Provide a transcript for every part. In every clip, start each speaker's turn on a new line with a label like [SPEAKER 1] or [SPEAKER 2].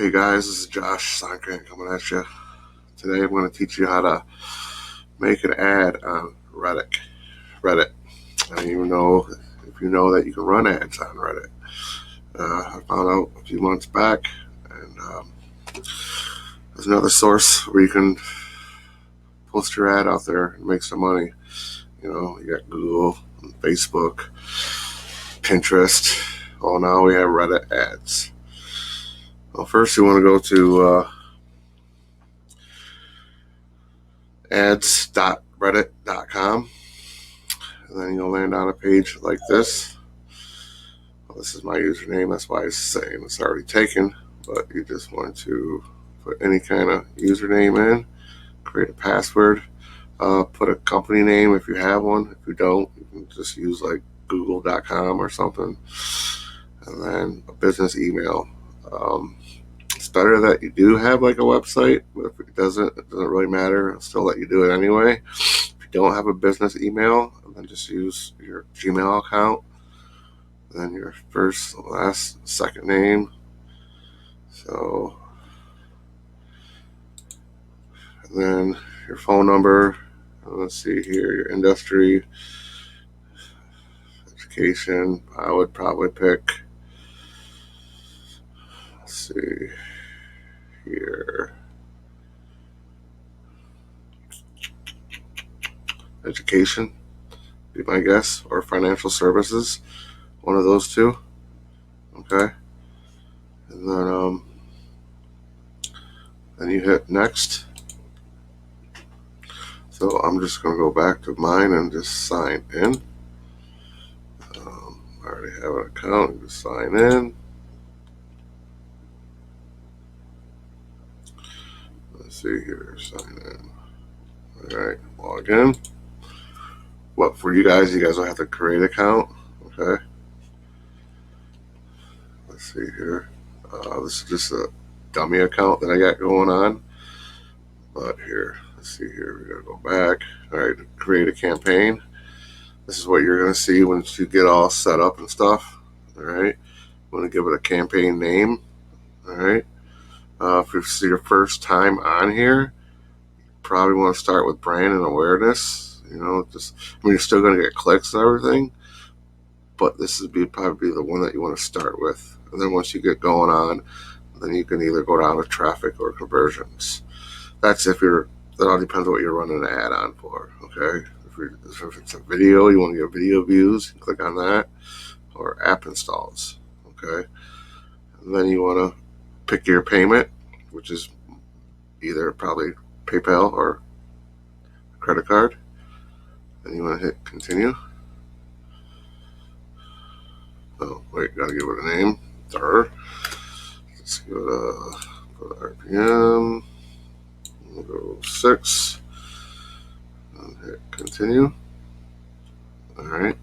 [SPEAKER 1] Hey guys, this is Josh Sonkrant coming at you. Today I'm going to teach you how to make an ad on Reddit. I don't even know if you know that you can run ads on Reddit. I found out a few months back, and there's another source where you can post your ad out there and make some money. You got Google, and Facebook, Pinterest. Well, now we have Reddit ads. Well, first you want to go to ads.reddit.com, and then you'll land on a page like this. Well, this is my username, that's why it's saying it's already taken, but you just want to put any kind of username in, create a password, put a company name if you have one. If you don't, you can just use like google.com or something, and then a business email. It's better that you do have like a website, but if it doesn't really matter. I'll still let you do it anyway. If you don't have a business email, then just use your Gmail account, then your first, last, second name. So, and then your phone number. Let's see here, your industry, education. I would probably pick, let's see here, education, be my guess, or financial services, one of those two. Okay, and then you hit next. So I'm just going to go back to mine and just sign in. I already have an account. Just sign in. Let's see here. Sign in. All right. Log in. What for you guys will have to create an account. Okay. Let's see here. This is just a dummy account that I got going on. But here, let's see here. We gotta go back. All right. Create a campaign. This is what you're going to see once you get all set up and stuff. All right. You want to give it a campaign name. All right. If it's your first time on here, you probably want to start with brand and awareness. You're still going to get clicks and everything, but this would probably be the one that you want to start with. And then once you get going on, then you can either go down to traffic or conversions. That all depends on what you're running an ad on for. Okay. If it's a video, you want to get video views, you click on that, or app installs. Okay. And then you want to pick your payment, which is either probably PayPal or credit card. And you want to hit continue. Oh, wait, gotta give it a name. Let's give it a RPM. We'll go 6. And hit continue. All right.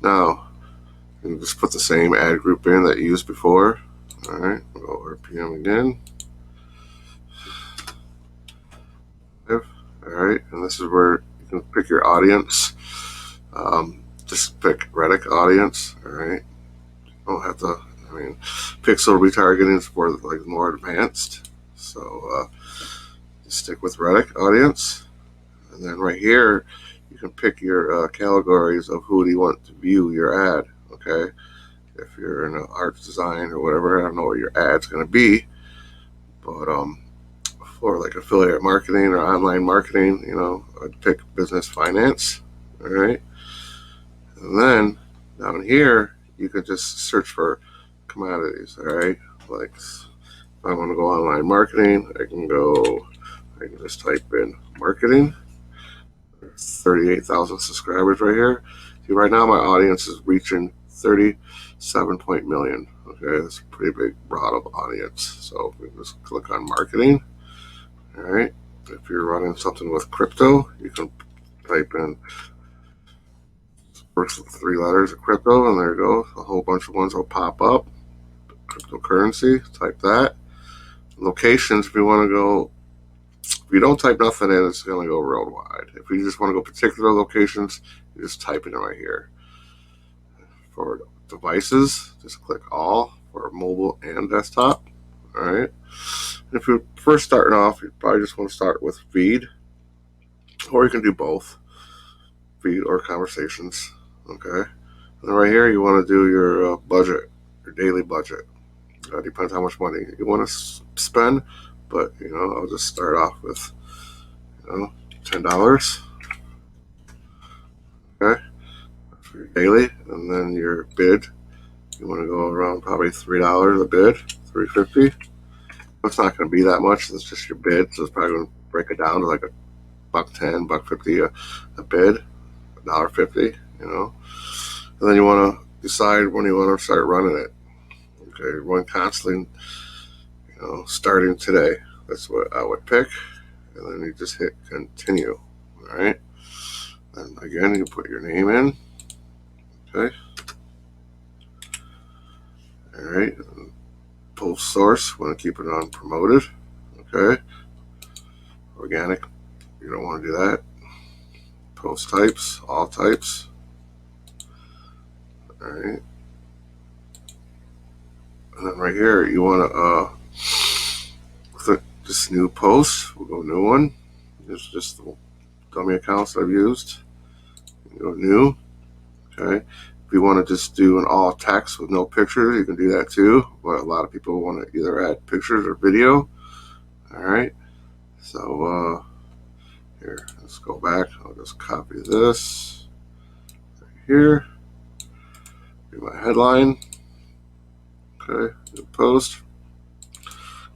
[SPEAKER 1] Now, you can just put the same ad group in that you used before. All right. We'll go RPM again. All right. And this is where you can pick your audience. Just pick Reddit audience. All right. You don't have to, pixel retargeting is for like more advanced. So just stick with Reddit audience. And then right here, you can pick your categories of who do you want to view your ad. Okay. If you're in arts design or whatever, I don't know what your ad's going to be. But for like affiliate marketing or online marketing, I'd pick business finance. All right. And then down here, you can just search for commodities. All right. Like if I want to go online marketing, I can just type in marketing. There's 38,000 subscribers right here. See, right now my audience is reaching 37 million. Okay, that's a pretty big, broad of audience. So we just click on marketing. All right. If you're running something with crypto, you can type in first 3 letters of crypto, and there you go. A whole bunch of ones will pop up. Cryptocurrency, type that. Locations, if you want to go, if you don't type nothing in, it's going to go worldwide. If you just want to go particular locations, you just type it in right here. For devices, just click all for mobile and desktop. All right. If you're first starting off, you probably just want to start with feed, or you can do both, feed or conversations. Okay. And then right here, you want to do your budget, your daily budget. Depends how much money you want to spend, but I'll just start off with $10. Okay, for your daily, and then your bid. You want to go around probably $3 a bid, $3.50. It's not going to be that much. It's just your bid, so it's probably going to break it down to like a $1.10, $1.50 a bid, $1.50. And then you want to decide when you want to start running it. Okay, run constantly. Starting today. That's what I would pick, and then you just hit continue. All right, and again you put your name in. Okay. All right. Post source, want to keep it on promoted. Okay. Organic, you don't want to do that. Post types, all types. All right. And then right here, you want to click this new post. We'll go new one. This is just the dummy accounts I've used. Go new. Okay. If you want to just do an all text with no pictures, you can do that too. But a lot of people want to either add pictures or video. All right. So here, let's go back. I'll just copy this right here. Do my headline. Okay. New post.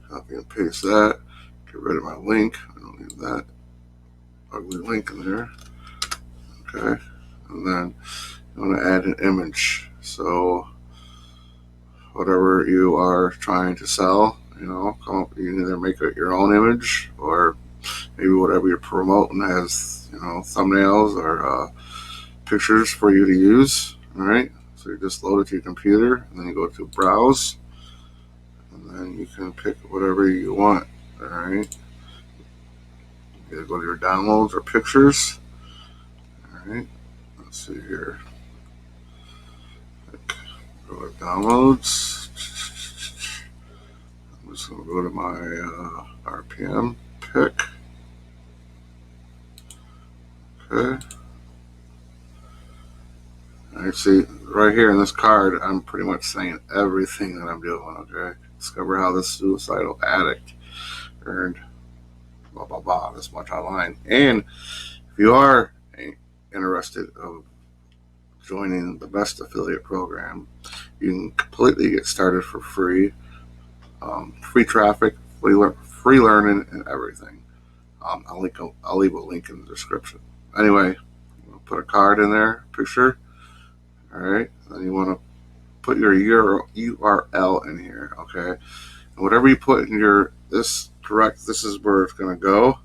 [SPEAKER 1] Copy and paste that. Get rid of my link. I don't need that ugly link in there. Okay. And then you want to add an image. So whatever you are trying to sell, you can either make it your own image, or maybe whatever you're promoting has, thumbnails or pictures for you to use. All right. So you just load it to your computer, and then you go to browse, and then you can pick whatever you want. All right. Either go to your downloads or pictures. All right. Let's see here. Go to downloads. I'm just going to go to my RPM pick. Okay. All right, see, right here in this card, I'm pretty much saying everything that I'm doing, okay? Discover how this suicidal addict earned blah, blah, blah, this much online. And if you are interested of joining the best affiliate program, you can completely get started for free. Free traffic, free learning, and everything. I'll leave a link in the description. Anyway, put a card in there, picture. All right. Then you want to put your URL in here. Okay. And whatever you put in this is where it's going to go.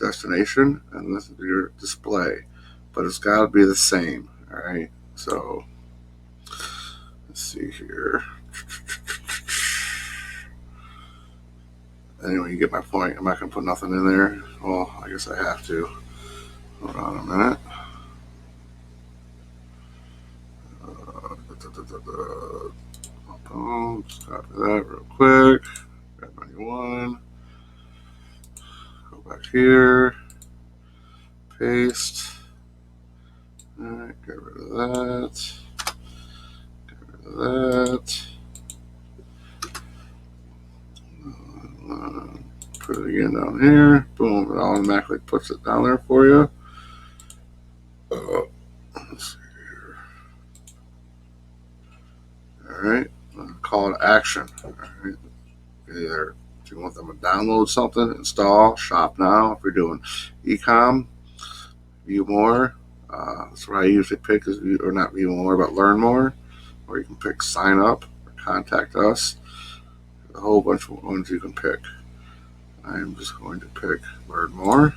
[SPEAKER 1] Destination, and this is your display. But it's got to be the same. All right. So let's see here. Anyway, you get my point. I'm not going to put nothing in there. Well, I guess I have to. Hold on a minute. Just copy that real quick. Grab my new one. Go back here. Paste. Alright, get rid of that. Get rid of that. Put it again down here. Boom, it automatically puts it down there for you. Let's see here. Alright, call to action. Alright, either if you want them to download something, install, shop now. If you're doing e-com, view more. That's what I usually pick, or not view more, but learn more. Or you can pick sign up or contact us. A whole bunch of ones you can pick. I'm just going to pick learn more.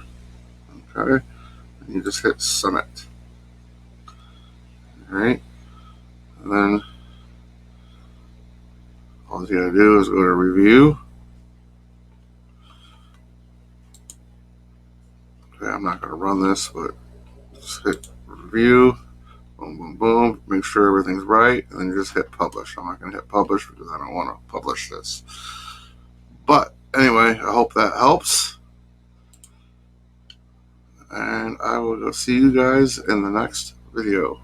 [SPEAKER 1] Okay. And you just hit submit. Alright. And then all you gotta do is go to review. Okay, I'm not gonna run this, but just hit review. Boom, boom, boom. Make sure everything's right, and then you just hit publish. I'm not gonna hit publish because I don't want to publish this. anyway, I hope that helps. And I will go see you guys in the next video.